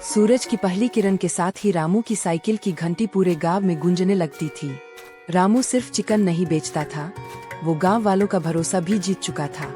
सूरज की पहली किरण के साथ ही रामू की साइकिल की घंटी पूरे गांव में गूंजने लगती थी। रामू सिर्फ चिकन नहीं बेचता था, वो गांव वालों का भरोसा भी जीत चुका था।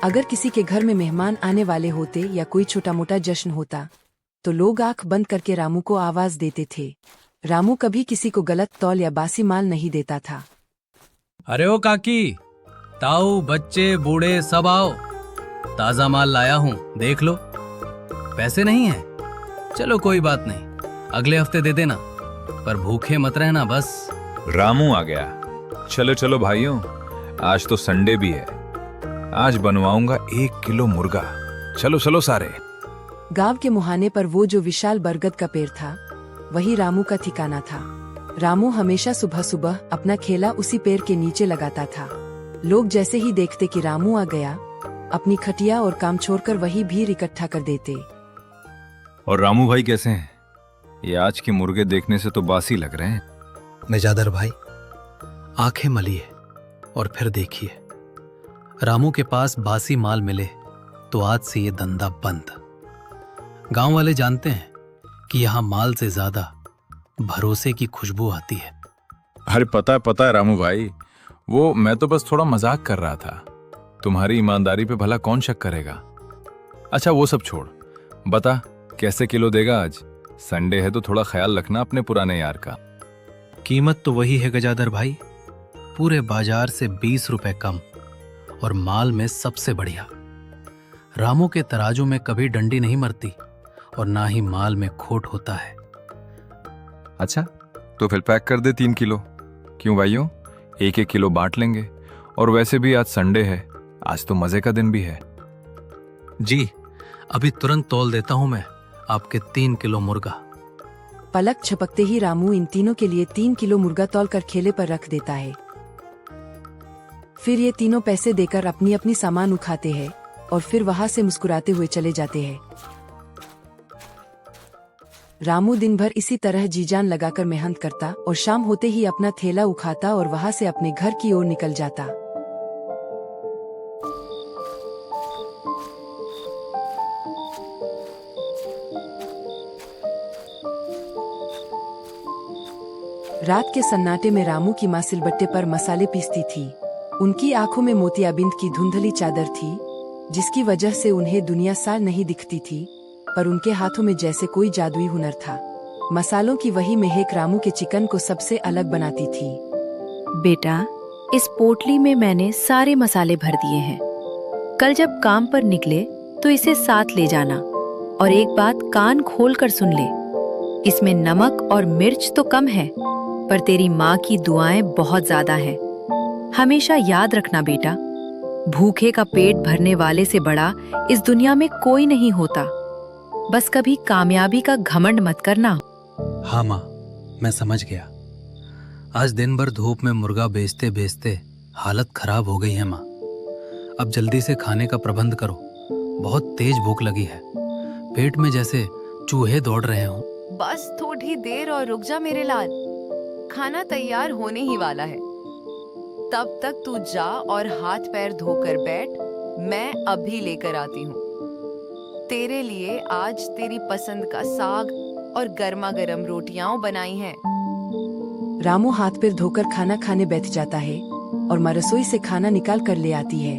अगर किसी के घर में मेहमान आने वाले होते या कोई छोटा मोटा जश्न होता तो लोग आंख बंद करके रामू को आवाज देते थे। रामू कभी किसी को गलत तौल या बासी माल नहीं देता था। अरे ओ काकी, ताऊ बच्चे बूढ़े सब आओ, ताजा माल लाया हूँ, देख लो। पैसे नहीं है? चलो कोई बात नहीं, अगले हफ्ते दे देना, पर भूखे मत रहना बस। रामू आ गया। चलो चलो भाइयों, आज तो संडे भी है, आज बनवाऊंगा 1 किलो मुर्गा। चलो चलो सारे। गांव के मुहाने पर वो जो विशाल बरगद का पेड़ था, वही रामू का ठिकाना था। रामू हमेशा सुबह सुबह अपना खेला उसी पेड़ के नीचे लगाता था। लोग जैसे ही देखते कि रामू आ गया, अपनी खटिया और काम छोड़कर वही भीड़ इकट्ठा कर देते। और रामू भाई कैसे हैं? ये आज के मुर्गे देखने से तो बासी लग रहे हैं। नेजादर भाई, आंखें मलिए और फिर देखिए, रामू के पास बासी माल मिले तो आज से ये धंधा बंद। गांव वाले जानते हैं कि यहाँ माल से ज्यादा भरोसे की खुशबू आती है। अरे पता है रामू भाई, वो मैं तो बस थोड़ा मजाक कर रहा था। तुम्हारी ईमानदारी पे भला कौन शक करेगा। अच्छा वो सब छोड़, बता कैसे किलो देगा आज? संडे है तो थोड़ा ख्याल रखना अपने पुराने यार का। कीमत तो वही है गजादर भाई, पूरे बाजार से 20 रुपए कम और माल में सबसे बढ़िया। रामू के तराजू में कभी डंडी नहीं मरती और ना ही माल में खोट होता है। अच्छा तो फिर पैक कर दे 3 किलो। क्यों भाइयों, 1-1 किलो बांट लेंगे। और वैसे भी आज संडे है, आज तो मजे का दिन भी है। जी, अभी तुरंत तौल देता हूं मैं आपके 3 किलो मुर्गा। पलक झपकते ही रामू इन तीनों के लिए 3 किलो मुर्गा तौल कर ठेले पर रख देता है। फिर ये तीनों पैसे देकर अपनी अपनी सामान उठाते हैं और फिर वहां से मुस्कुराते हुए चले जाते हैं। रामू दिन भर इसी तरह जी जान लगाकर मेहनत करता और शाम होते ही अपना थैला उठाता और वहां से अपने घर की ओर निकल जाता। रात के सन्नाटे में रामू की माँ सिलबट्टे पर मसाले पीसती थी। उनकी आंखों में मोतियाबिंद की धुंधली चादर थी, जिसकी वजह से उन्हें दुनिया सार नहीं दिखती थी, पर उनके हाथों में जैसे कोई जादुई हुनर था। मसालों की वही महक रामू के चिकन को सबसे अलग बनाती थी। बेटा, इस पोटली में मैंने सारे मसाले भर दिए हैं। कल जब काम पर निकले तो इसे साथ ले जाना और एक बात कान खोल कर सुन ले, इसमें नमक और मिर्च तो कम है, पर तेरी माँ की दुआएं बहुत ज्यादा हैं। हमेशा याद रखना बेटा, भूखे का पेट भरने वाले से बड़ा इस दुनिया में कोई नहीं होता। बस कभी कामयाबी का घमंड मत करना। हाँ माँ, मैं समझ गया। आज दिन भर धूप में मुर्गा बेचते बेचते हालत खराब हो गई है माँ। अब जल्दी से खाने का प्रबंध करो, बहुत तेज भूख लगी है, पेट में जैसे चूहे दौड़ रहे हों। बस थोड़ी देर और रुक जा मेरे लाल, खाना तैयार होने ही वाला है। तब तक तू जा और हाथ पैर धोकर बैठ, मैं अभी लेकर आती हूँ। तेरे लिए आज तेरी पसंद का साग और गर्मा गर्म रोटियां बनाई हैं। रामू हाथ पैर धोकर खाना खाने बैठ जाता है और माँ रसोई से खाना निकाल कर ले आती है।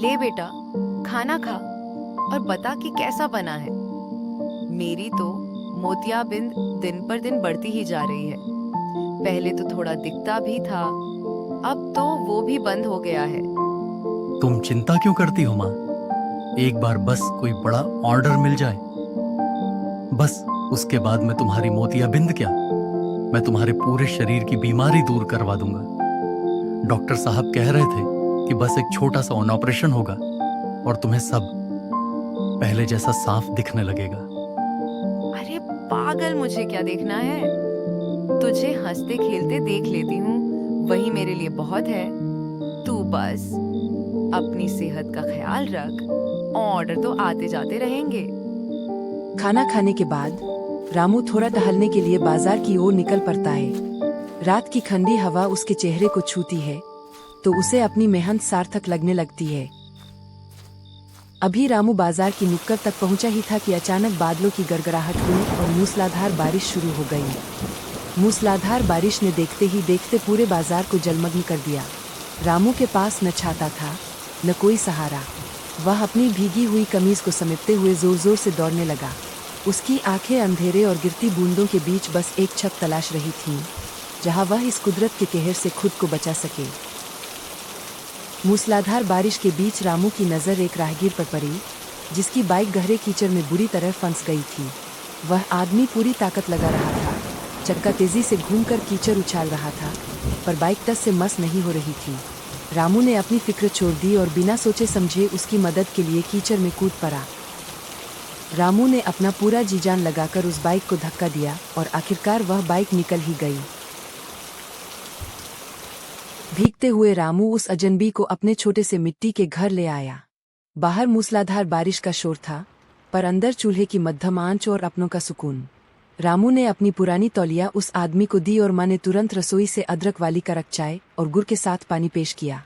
ले बेटा, खाना खा और बता कि कैसा बना है। मेरी तो मोतियाबिंद दिन पर दिन बढ़ती ही जा रही है। पहले तो थोड़ा दिखता भी था, अब तो वो भी बंद हो गया है। तुम चिंता क्यों करती हो माँ? एक बार बस कोई बड़ा ऑर्डर मिल जाए, बस उसके बाद मैं तुम्हारी मोतियाबिंद क्या, मैं तुम्हारे पूरे शरीर की बीमारी दूर करवा दूंगा। डॉक्टर साहब कह रहे थे कि बस एक छोटा सा ऑपरेशन होगा और तुम्हें सब पहले जैसा साफ दिखने लगेगा। अरे पागल, मुझे क्या देखना है? तुझे हंसते खेलते देख लेती हूँ, वही मेरे लिए बहुत है। तू बस अपनी सेहत का ख्याल रख, ऑर्डर तो आते जाते रहेंगे। खाना खाने के बाद रामू थोड़ा टहलने के लिए बाजार की ओर निकल पड़ता है। रात की ठंडी हवा उसके चेहरे को छूती है तो उसे अपनी मेहनत सार्थक लगने लगती है। अभी रामू बाजार की नुक्कड़ तक पहुंचा ही था कि अचानक बादलों की गड़गड़ाहट हुई और मूसलाधार बारिश शुरू हो गई। मूसलाधार बारिश ने देखते ही देखते पूरे बाजार को जलमग्न कर दिया। रामू के पास न छाता था न कोई सहारा। वह अपनी भीगी हुई कमीज को समेटते हुए जोर जोर से दौड़ने लगा। उसकी आंखें अंधेरे और गिरती बूंदों के बीच बस एक छत तलाश रही थीं, जहां वह इस कुदरत के कहर से खुद को बचा सके। मूसलाधार बारिश के बीच रामू की नज़र एक राहगीर पर पड़ी, जिसकी बाइक गहरे कीचड़ में बुरी तरह फंस गई थी। वह आदमी पूरी ताकत लगा रहा था, चक्का तेजी से घूमकर कीचड़ उछाल रहा था, पर बाइक टस से मस नहीं हो रही थी। रामू ने अपनी फिक्र छोड़ दी और बिना सोचे समझे उसकी मदद के लिए कीचड़ में कूद पड़ा। रामू ने अपना पूरा जी जान लगाकर उस बाइक को धक्का दिया और आखिरकार वह बाइक निकल ही गई। भीगते हुए रामू उस अजनबी को अपने छोटे से मिट्टी के घर ले आया। बाहर मूसलाधार बारिश का शोर था, पर अंदर चूल्हे की मध्यम आंच और अपनों का सुकून। रामू ने अपनी पुरानी तौलिया उस आदमी को दी और माँ ने तुरंत रसोई से अदरक वाली कड़क चाय और गुड़ के साथ पानी पेश किया।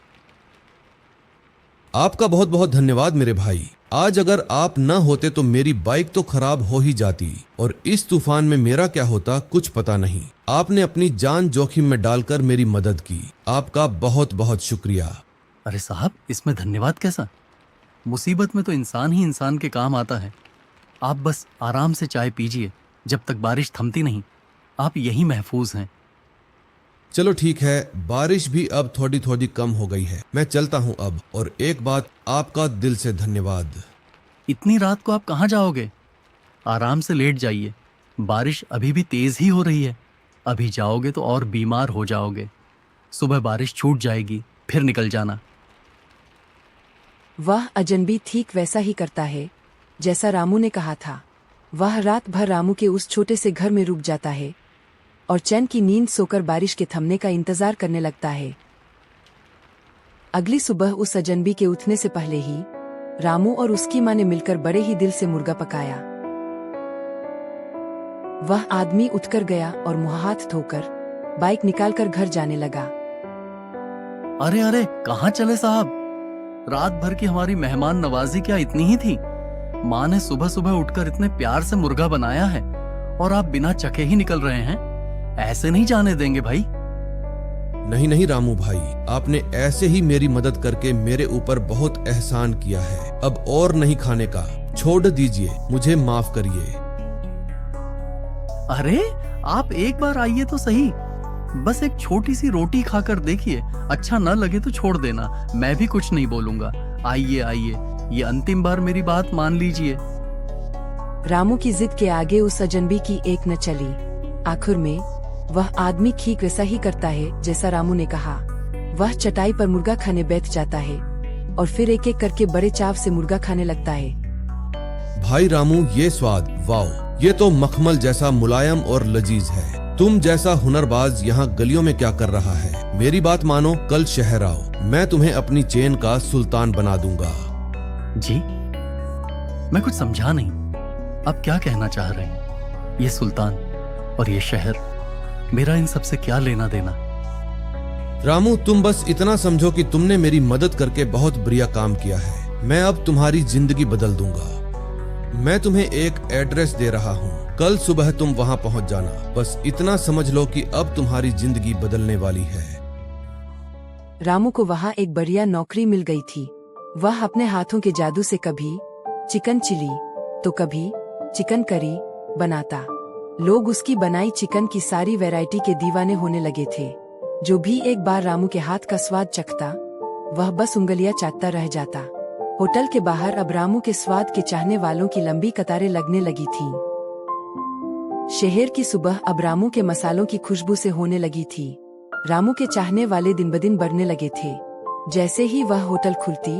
आपका बहुत बहुत धन्यवाद मेरे भाई। आज अगर आप न होते तो मेरी बाइक तो खराब हो ही जाती और इस तूफान में मेरा क्या होता कुछ पता नहीं। आपने अपनी जान जोखिम में डालकर मेरी मदद की। आपका बहुत बहुत शुक्रिया। अरे साहब, इसमें धन्यवाद कैसा? मुसीबत में तो इंसान ही इंसान के काम आता है। आप बस आराम से चाय पीजिए, जब तक बारिश थमती नहीं। आप यही महफूज हैं। चलो ठीक है, बारिश भी अब थोड़ी थोड़ी कम हो गई है। मैं चलता हूँ अब। और एक बात, आपका दिल से धन्यवाद। इतनी रात को आप कहाँ जाओगे? आराम से लेट जाइए। बारिश अभी भी तेज ही हो रही है। अभी जाओगे तो और बीमार हो जाओगे। सुबह बारिश छूट जाएगी, फिर निकल जाना। वह अजनबी ठीक वैसा ही करता है जैसा रामू ने कहा था। वह रात भर रामू के उस छोटे से घर में रुक जाता है और चैन की नींद सोकर बारिश के थमने का इंतजार करने लगता है। अगली सुबह उस अजनबी के उठने से पहले ही रामू और उसकी माँ ने मिलकर बड़े ही दिल से मुर्गा पकाया। वह आदमी उठकर गया और मुंह हाथ धोकर बाइक निकालकर घर जाने लगा। अरे अरे, कहाँ चले साहब? रात भर की हमारी मेहमान नवाजी क्या इतनी ही थी? माँ ने सुबह सुबह उठकर इतने प्यार से मुर्गा बनाया है और आप बिना चखे ही निकल रहे हैं। ऐसे नहीं जाने देंगे भाई। नहीं नहीं रामू भाई, आपने ऐसे ही मेरी मदद करके मेरे ऊपर बहुत एहसान किया है। अब और नहीं खाने का, छोड़ दीजिए, मुझे माफ करिए। अरे आप एक बार आइए तो सही। बस एक छोटी सी रोटी खाकर देखिए, अच्छा न लगे तो छोड़ देना। मैं भी कुछ नहीं बोलूंगा। आइए आइए, ये अंतिम बार मेरी बात मान लीजिए। रामू की जिद के आगे उस अजनबी की एक न चली। आखिर में वह आदमी ठीक वैसा ही करता है जैसा रामू ने कहा। वह चटाई पर मुर्गा खाने बैठ जाता है और फिर एक एक करके बड़े चाव से मुर्गा खाने लगता है। भाई रामू, ये स्वाद, वाओ! ये तो मखमल जैसा मुलायम और लजीज है। तुम जैसा हुनरबाज यहाँ गलियों में क्या कर रहा है? मेरी बात मानो, कल शहर आओ, मैं तुम्हें अपनी चेन का सुल्तान बना दूंगा। जी, मैं कुछ समझा नहीं। आप क्या कहना चाह रहे हैं? ये सुल्तान और ये शहर, मेरा इन सब से क्या लेना देना? रामू, तुम बस इतना समझो कि तुमने मेरी मदद करके बहुत बढ़िया काम किया है। मैं अब तुम्हारी जिंदगी बदल दूंगा। मैं तुम्हें एक एड्रेस दे रहा हूँ, कल सुबह तुम वहां पहुंच जाना। बस इतना समझ लो कि अब तुम्हारी जिंदगी बदलने वाली है। रामू को वहाँ एक बढ़िया नौकरी मिल गई थी। वह अपने हाथों के जादू से कभी चिकन चिली तो कभी चिकन करी बनाता। लोग उसकी बनाई चिकन की सारी वैरायटी के दीवाने होने लगे थे। जो भी एक बार रामू के हाथ का स्वाद चखता, वह बस उंगलियां चाटता रह जाता। होटल के बाहर अब रामू के स्वाद के चाहने वालों की लंबी कतारें लगने लगी थीं। शहर की सुबह अब रामू के मसालों की खुशबू से होने लगी थी। रामू के चाहने वाले दिन ब दिन बढ़ने लगे थे। जैसे ही वह होटल खुलती,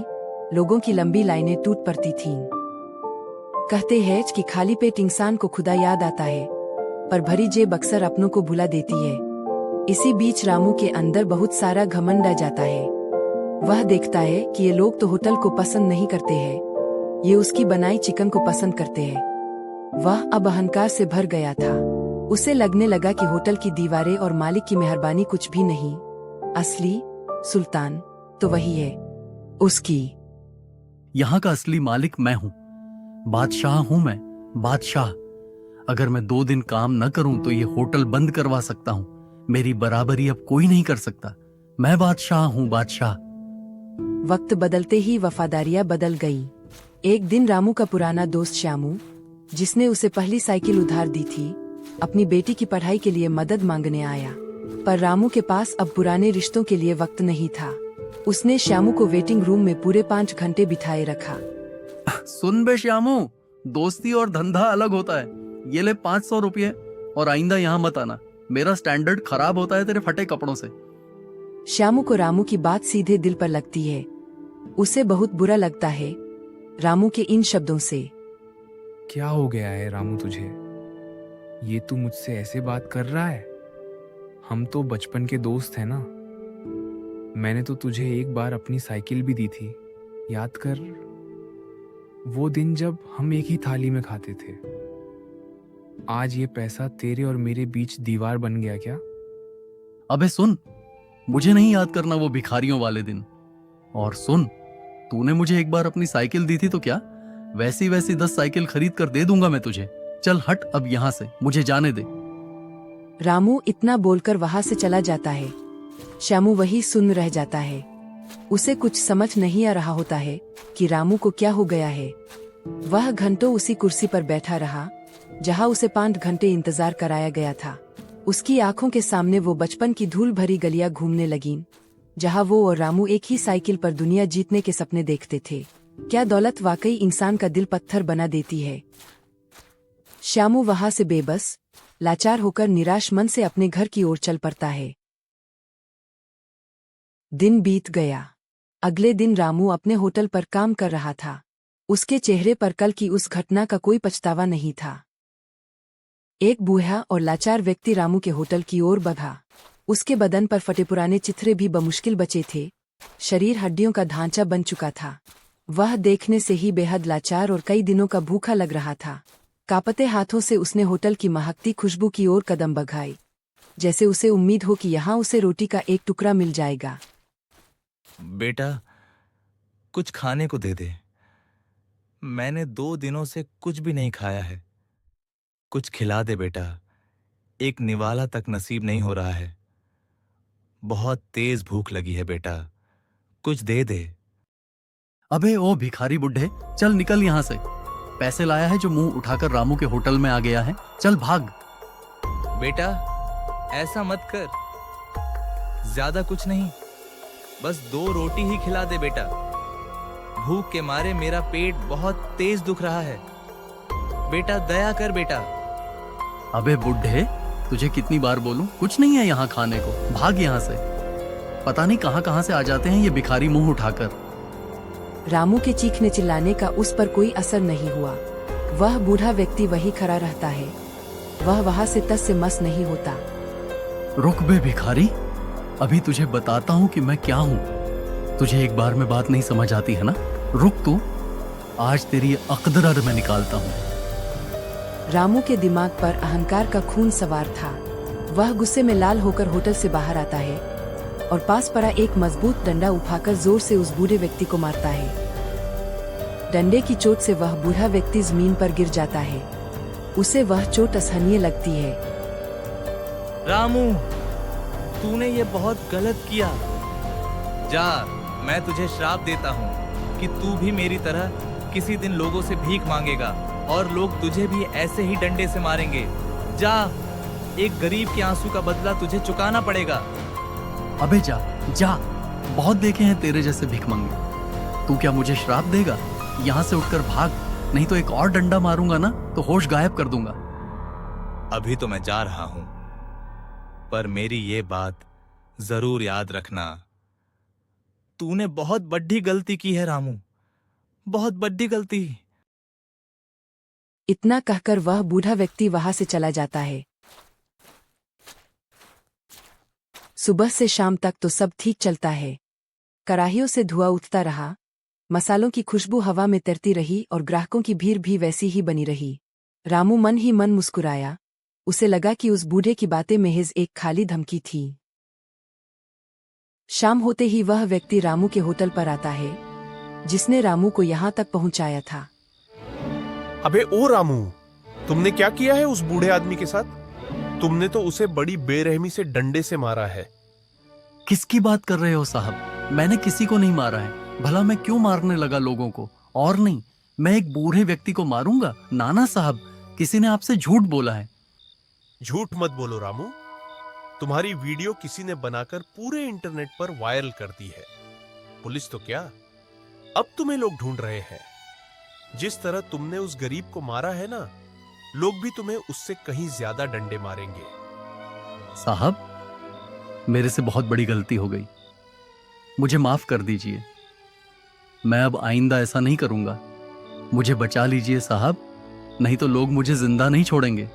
लोगों की लंबी लाइनें टूट पड़ती थीं। कहते हैं कि खाली पेट इंसान को खुदा याद आता है, पर भरी जेब अक्सर अपनों को भुला देती है। इसी बीच रामू के अंदर बहुत सारा घमंड आ जाता है। वह देखता है कि ये लोग तो होटल को पसंद नहीं करते हैं, ये उसकी बनाई चिकन को पसंद करते हैं। वह अब अहंकार से भर गया था। उसे लगने लगा कि होटल की दीवारें और मालिक की मेहरबानी कुछ भी नहीं, असली सुल्तान तो वही है। उसकी यहाँ का असली मालिक मैं हूं, बादशाह हूं मैं, बादशाह। अगर मैं 2 दिन काम न करूं तो ये होटल बंद करवा सकता हूं। मेरी बराबरी अब कोई नहीं कर सकता। मैं बादशाह हूं, बादशाह। वक्त बदलते ही वफादारियां बदल गईं। एक दिन रामू का पुराना दोस्त श्यामू, जिसने उसे पहली साइकिल उधार दी थी, अपनी बेटी की पढ़ाई के लिए मदद मांगने आया। पर रामू के पास अब पुराने रिश्तों के लिए वक्त नहीं था। उसने श्यामू को वेटिंग रूम में पूरे 5 घंटे बिठाए रखा। सुन बे श्यामू, दोस्ती और धंधा अलग होता है। ये ले 500 रुपये और आइंदा यहाँ मत आना। मेरा स्टैंडर्ड खराब होता है तेरे फटे कपड़ों से। श्यामू को रामू की बात सीधे दिल पर लगती है। उसे बहुत बुरा लगता है रामू के इन शब्दों से। क्या हो गया है रामू तुझे? ये तू मुझसे ऐसे बात कर रहा है? हम तो बचपन के दोस्त हैं ना। मैंने तो तुझे एक बार अपनी साइकिल भी दी थी, याद कर। वो दिन जब हम एक ही थाली में खाते थे। आज ये पैसा तेरे और मेरे बीच दीवार बन गया क्या? अबे सुन, मुझे नहीं याद करना वो भिखारियों वाले दिन। और सुन, तूने मुझे एक बार अपनी साइकिल दी थी तो क्या वैसी 10 साइकिल खरीद कर दे दूंगा मैं तुझे। चल हट अब यहाँ से, मुझे जाने दे। रामू इतना बोलकर वहां से चला जाता है। श्यामू वही सुन रह जाता है। उसे कुछ समझ नहीं आ रहा होता है कि रामू को क्या हो गया है। वह घंटों उसी कुर्सी पर बैठा रहा जहां उसे 5 घंटे इंतजार कराया गया था। उसकी आंखों के सामने वो बचपन की धूल भरी गलियां घूमने लगीं, जहां वो और रामू एक ही साइकिल पर दुनिया जीतने के सपने देखते थे। क्या दौलत वाकई इंसान का दिल पत्थर बना देती है? श्यामू वहां से बेबस, लाचार होकर निराश मन से अपने घर की ओर चल पड़ता है। दिन बीत गया। अगले दिन रामू अपने होटल पर काम कर रहा था। उसके चेहरे पर कल की उस घटना का कोई पछतावा नहीं था। एक बूढ़ा और लाचार व्यक्ति रामू के होटल की ओर बढ़ा। उसके बदन पर फटे पुराने चिथड़े भी बमुश्किल बचे थे। शरीर हड्डियों का ढांचा बन चुका था। वह देखने से ही बेहद लाचार और कई दिनों का भूखा लग रहा था। कांपते हाथों से उसने होटल की महकती खुशबू की ओर कदम बढ़ाए, जैसे उसे उम्मीद हो कि यहाँ उसे रोटी का एक टुकड़ा मिल जाएगा। बेटा, कुछ खाने को दे दे। मैंने 2 दिनों से कुछ भी नहीं खाया है। कुछ खिला दे बेटा। एक निवाला तक नसीब नहीं हो रहा है। बहुत तेज भूख लगी है बेटा, कुछ दे दे। अबे ओ भिखारी बुड्ढे, चल निकल यहाँ से। पैसे लाया है जो मुंह उठाकर रामू के होटल में आ गया है। चल भाग। बेटा, ऐसा मत कर। ज्यादा कुछ नहीं, बस 2 रोटी ही खिला दे बेटा। भूख के मारे मेरा पेट बहुत तेज दुख रहा है। बेटा दया कर बेटा। अबे बुड्ढे, तुझे कितनी बार बोलूं, कुछ नहीं है यहाँ खाने को। भाग यहाँ से। पता नहीं कहां से आ जाते हैं ये भिखारी मुंह उठाकर। रामू के चीखने चिल्लाने का उस पर कोई असर नहीं हुआ। वह बूढ़ा व्यक्ति वही खड़ा रहता है। वह वहां से तस से मस नहीं होता। रुक बे भिखारी, अभी तुझे बताता हूँ कि मैं क्या हूँ। तुझे एक बार में बात नहीं समझ आती है ना? रुक तू, आज तेरी अकदर मैं निकालता हूँ। रामू के दिमाग पर अहंकार का खून सवार था। वह गुस्से में लाल होकर होटल से बाहर आता है और पास पड़ा एक मजबूत डंडा उठाकर जोर से उस बूढ़े व्यक्ति को मारता है। डंडे की चोट से वह बूढ़ा व्यक्ति जमीन पर गिर जाता है। उसे वह चोट असहनीय लगती है। रामू, तूने ये बहुत गलत किया। जा, मैं तुझे श्राप देता हूँ कि तू भी मेरी तरह किसी दिन लोगों से भीख मांगेगा और लोग तुझे भी ऐसे ही डंडे से मारेंगे। जा, एक गरीब के आंसू का बदला तुझे चुकाना पड़ेगा। अबे जा जा, बहुत देखे हैं तेरे जैसे भिख मंगे। तू क्या मुझे श्राप देगा? यहाँ से उठकर भाग, नहीं तो एक और डंडा मारूंगा ना तो होश गायब कर दूंगा। अभी तो मैं जा रहा हूं, पर मेरी ये बात जरूर याद रखना। तूने बहुत बड़ी गलती की है रामू, बहुत बड़ी गलती। इतना कहकर वह बूढ़ा व्यक्ति वहां से चला जाता है। सुबह से शाम तक तो सब ठीक चलता है। कड़ाहियों से धुआं उठता रहा, मसालों की खुशबू हवा में तैरती रही और ग्राहकों की भीड़ भी वैसी ही बनी रही। रामू मन ही मन मुस्कुराया। उसे लगा कि उस बूढ़े की बातें महज एक खाली धमकी थी। शाम होते ही वह व्यक्ति रामू के होटल पर आता है। जिसने रामू को यहाँ तक पहुँचाया था। अबे ओ रामू, तुमने क्या किया है उस बूढ़े आदमी के साथ? तुमने तो उसे बड़ी बेरहमी से डंडे से मारा है। किसकी बात कर रहे हो साहब? मैंने किसी को नहीं मारा है। भला मैं क्यों मारने लगा लोगों को? और नहीं, मैं एक बूढ़े व्यक्ति को मारूंगा? नाना साहब, किसी ने आपसे झूठ बोला है। झूठ मत बोलो रामू। तुम्हारी वीडियो किसी ने बनाकर पूरे इंटरनेट पर वायरल कर दी है। पुलिस तो क्या, अब तुम्हें लोग ढूंढ रहे हैं। जिस तरह तुमने उस गरीब को मारा है ना, लोग भी तुम्हें उससे कहीं ज्यादा डंडे मारेंगे। साहब, मेरे से बहुत बड़ी गलती हो गई, मुझे माफ कर दीजिए। मैं अब आइंदा ऐसा नहीं करूंगा। मुझे बचा लीजिए साहब, नहीं तो लोग मुझे जिंदा नहीं छोड़ेंगे।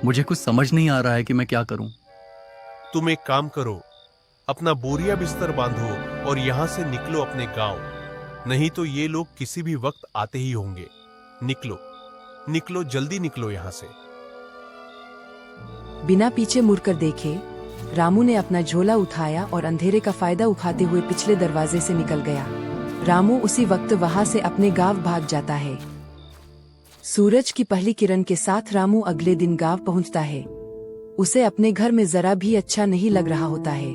मुझे कुछ समझ नहीं आ रहा है कि मैं क्या करूं। तुम एक काम करो, अपना बोरिया बिस्तर बांधो और यहां से निकलो अपने गांव, नहीं तो ये लोग किसी भी वक्त आते ही होंगे। निकलो निकलो, जल्दी निकलो यहां से। बिना पीछे मुड़कर देखे रामू ने अपना झोला उठाया और अंधेरे का फायदा उठाते हुए पिछले दरवाजे से निकल गया। रामू उसी वक्त वहां से अपने गांव भाग जाता है। सूरज की पहली किरण के साथ रामू अगले दिन गांव पहुंचता है। उसे अपने घर में जरा भी अच्छा नहीं लग रहा होता है।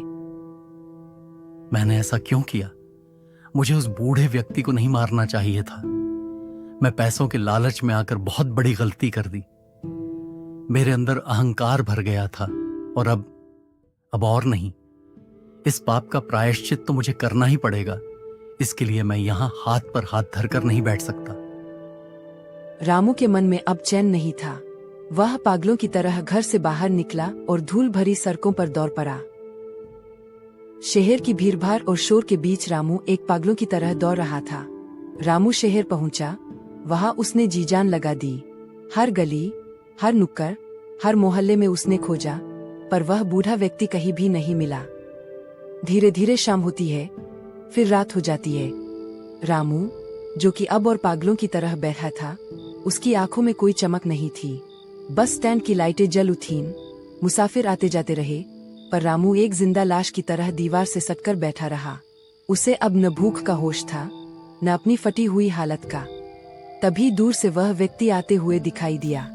मैंने ऐसा क्यों किया? मुझे उस बूढ़े व्यक्ति को नहीं मारना चाहिए था। मैं पैसों के लालच में आकर बहुत बड़ी गलती कर दी। मेरे अंदर अहंकार भर गया था और अब और नहीं। इस पाप का प्रायश्चित तो मुझे करना ही पड़ेगा। इसके लिए मैं यहां हाथ पर हाथ धरकर नहीं बैठ सकता। रामू के मन में अब चैन नहीं था। वह पागलों की तरह घर से बाहर निकला और धूल भरी सड़कों पर दौड़ पड़ा। शहर की भीड़भाड़ और शोर के बीच रामू एक पागलों की तरह दौड़ रहा था। रामू शहर पहुंचा। वहां उसने जी जान लगा दी। हर गली, हर नुक्कड़, हर मोहल्ले में उसने खोजा, पर वह बूढ़ा व्यक्ति कहीं भी नहीं मिला। धीरे धीरे शाम होती है, फिर रात हो जाती है। रामू, जो कि अब और पागलों की तरह बैठा था, उसकी आंखों में कोई चमक नहीं थी। बस स्टैंड की लाइटें जल उठीं, मुसाफिर आते जाते रहे, पर रामू एक जिंदा लाश की तरह दीवार से सटकर बैठा रहा। उसे अब न भूख का होश था, न अपनी फटी हुई हालत का। तभी दूर से वह व्यक्ति आते हुए दिखाई दिया।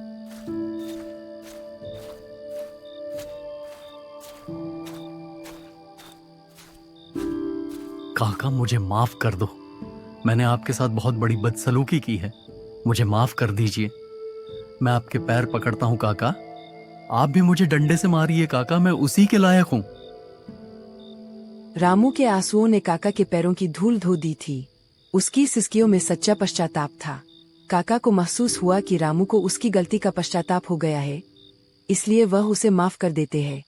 काका, मुझे माफ कर दो। मैंने आपके साथ बहुत बड़ी बदसलूकी की है। मुझे माफ कर दीजिए। मैं आपके पैर पकड़ता हूं काका। आप भी मुझे डंडे से मारिए काका, मैं उसी के लायक हूं। रामू के आंसुओं ने काका के पैरों की धूल धो दी थी। उसकी सिसकियों में सच्चा पश्चाताप था। काका को महसूस हुआ कि रामू को उसकी गलती का पश्चाताप हो गया है, इसलिए वह उसे माफ कर देते हैं।